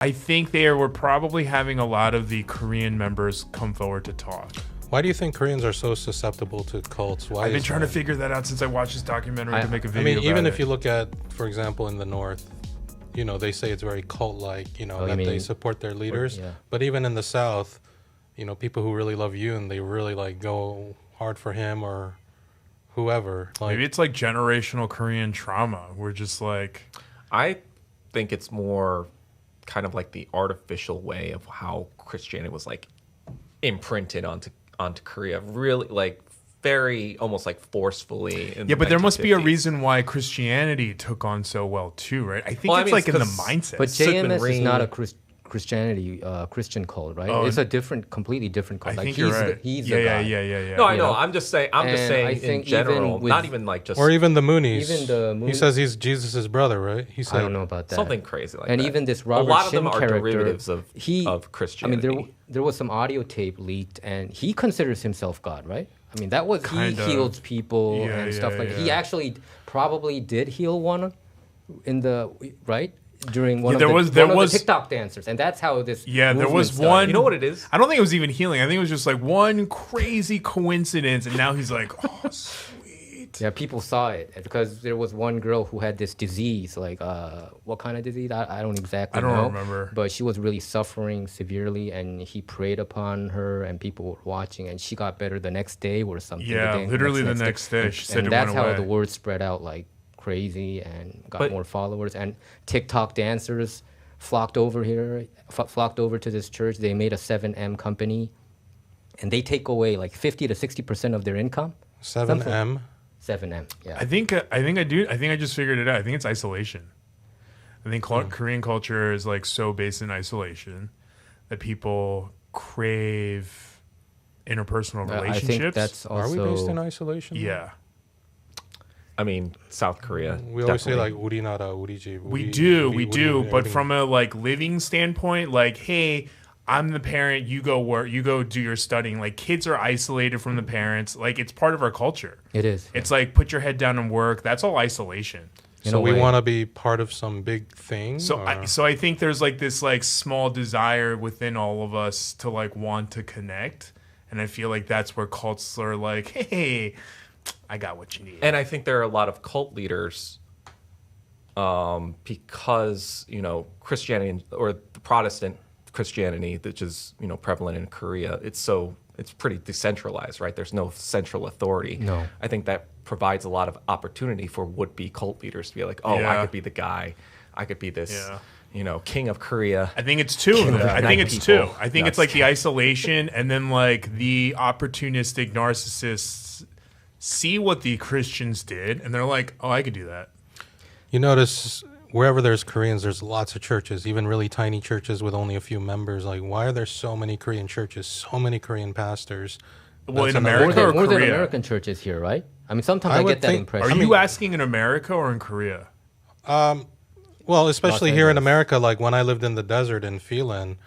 I think they were probably having a lot of the Korean members come forward to talk. Why do you think Koreans are so susceptible to cults? Why I've been trying to figure that out since I watched this documentary to make a video. I mean, even about if you look at, for example, in the North, you know, they say it's very cult-like, you know, that they support their leaders. Yeah. But even in the South, you know, people who really love Yoon, they really like go hard for him or whoever. Like, maybe it's like generational Korean trauma. We're just like, I think it's more kind of like the artificial way of how Christianity was like imprinted onto Korea, really like very almost like forcefully. In but there must be a 1950s. reason why Christianity took on so well too, right? I think Well, I it's mean, like in the it's 'cause- mindset. But JMS is Ring. not a Christianity Christian cult, right? Oh, it's a completely different cult. I Like think you're right. He's the guy. Yeah. No, I you know. know? I'm just saying. I'm just And saying I in think general, even with- not even like just or even the Moonies. Even the He Moonies. says he's Jesus' brother, right? He said, I don't know about that. something crazy like and that. even this a Robert lot of Shin them are character, derivatives of Christianity. I mean, there was some audio tape leaked, and he considers himself God, right? I mean, that was Kinda. he healed people Yeah, and stuff like. He yeah. actually probably did heal one, in the right during one there of was the TikTok dancers, and that's how this. Yeah, there movement was started. one. You know what it is? I don't think it was even healing. I think it was just like one crazy coincidence, and now he's like, oh, sweet. Yeah, people saw it because there was one girl who had this disease, like what kind of disease? I don't exactly know. I don't remember. But she was really suffering severely, and he prayed upon her, and people were watching, and she got better the next day or something. Yeah, the day- literally the next day. She said and it that's went how away. the word spread out like crazy and got But- more followers. And TikTok dancers flocked over to this church. They made a 7M company, and they take away like 50 to 60% of their income. 7M. 7M, yeah. I think I just figured it out. I think it's isolation. I think Korean culture is like so based in isolation that people crave interpersonal relationships. I think that's also. Are we based in isolation? yeah. I mean, South Korea. We always say like definitely. 우리나라, 우리 집. We do, but everything. from a like living standpoint, like, hey, I'm the parent, you go work, you go do your studying. Like, kids are isolated from the parents. Like, it's part of our culture. It is. It's like put your head down and work. That's all isolation. In So a we way. want to be part of some big thing. So or- so I think there's like this like small desire within all of us to like want to connect, and I feel like that's where cults are like, hey, I got what you need. And I think there are a lot of cult leaders because, you know, Christianity or the Protestant Christianity, which is, you know, prevalent in Korea, it's pretty decentralized, right? There's no central authority. No. I think that provides a lot of opportunity for would-be cult leaders to be like, oh, I Yeah. could be the guy. I could be this, Yeah. you know, king of Korea. I think it's two of them. I think it's people. two. I think it's Nuts. like the isolation and then like the opportunistic narcissists see what the Christians did and they're like, oh, I could do that. You notice wherever there's Koreans, there's lots of churches, even really tiny churches with only a few members. Like, why are there so many Korean churches, so many Korean pastors? Well, That's in another- America or more than Korea? American churches here, right? I mean, sometimes I I, would get that think- impression. Are I you mean- asking in America or in Korea? Well, especially here in Angeles. America, like when I lived in the desert in Phelan,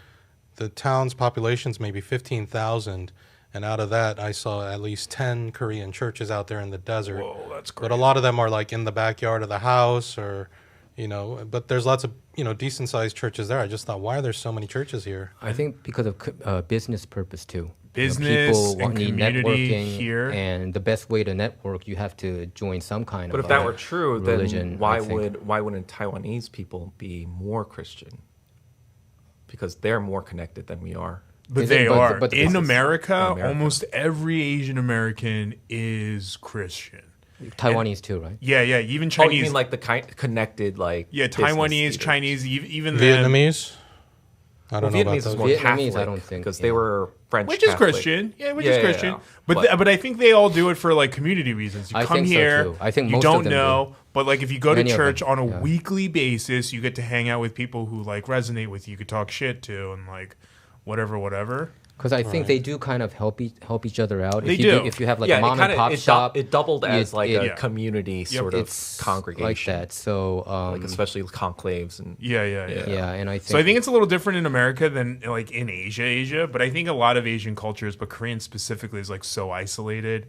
the town's population's maybe 15,000. And out of that, I saw at least 10 Korean churches out there in the desert. Whoa, that's But crazy. a lot of them are like in the backyard of the house or, you know, but there's lots of, you know, decent sized churches there. I just thought, why are there so many churches here? I think because of business purpose too. Business and need community networking, here. and the best way to network, you have to join some kind But of. if that were true, religion, then why I think. wouldn't Taiwanese people be more Christian? Because they're more connected than we are. But Is it- they but- are. but the In process- America, America. almost every Asian American is Christian. Taiwanese too, right? Yeah, even Oh, Chinese. you mean like the connected, like yeah, business Taiwanese, leaders. Chinese, even them. Vietnamese? I don't know Vietnamese about is those. more Vietnamese, Catholic, I don't think, because yeah. they were French, Which is Catholic. Christian, which Yeah, is yeah, Christian, yeah. but I think they all do it for like community reasons. You I come think so, here, too. I think you most of don't them know, but like if you go to Many of church them, on a yeah. weekly basis, you get to hang out with people who like resonate with you, could talk shit to, and like whatever. Because I think they do kind of help each other out. They if you do. If you have like Yeah, a mom and pop shop, it doubled as like a Yeah. community sort of it's congregation, like that. So like especially conclaves and Yeah. yeah, and I think So I think it's a little different in America than like in Asia. But I think a lot of Asian cultures, but Korean specifically, is like so isolated.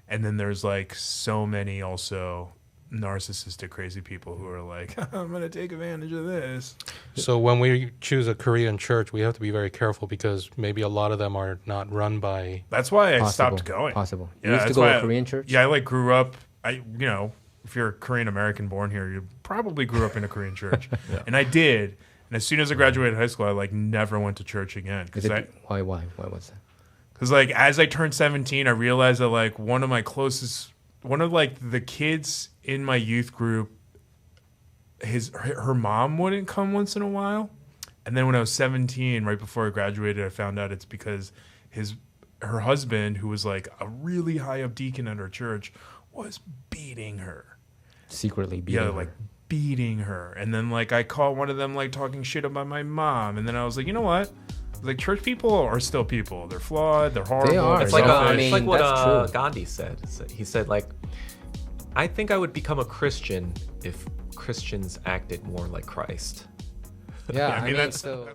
And then there's like so many also narcissistic, crazy people who are like, I'm going to take advantage of this. So when we choose a Korean church, we have to be very careful because maybe a lot of them are not run by. That's why I stopped going. Possible. You Yeah, used to that's go why to a Korean church? Yeah, I like grew up. If you're a Korean American born here, you probably grew up in a Korean church, and I did. And as soon as I graduated high school, I like never went to church again. Why was that? Because like as I turned 17, I realized that like one of the kids in my youth group, her mom wouldn't come once in a while, and then when I was 17, right before I graduated, I found out it's because her husband, who was like a really high up deacon at her church, was beating her. Secretly beating her. Yeah, like beating her. And then like I caught one of them like talking shit about my mom, and then I was like, you know what? Like church people are still people. They're flawed. They're horrible. They are. It's like selfish. it's like what that's true. Gandhi said. He said like, I think I would become a Christian if Christians acted more like Christ. Yeah, I mean, that's- so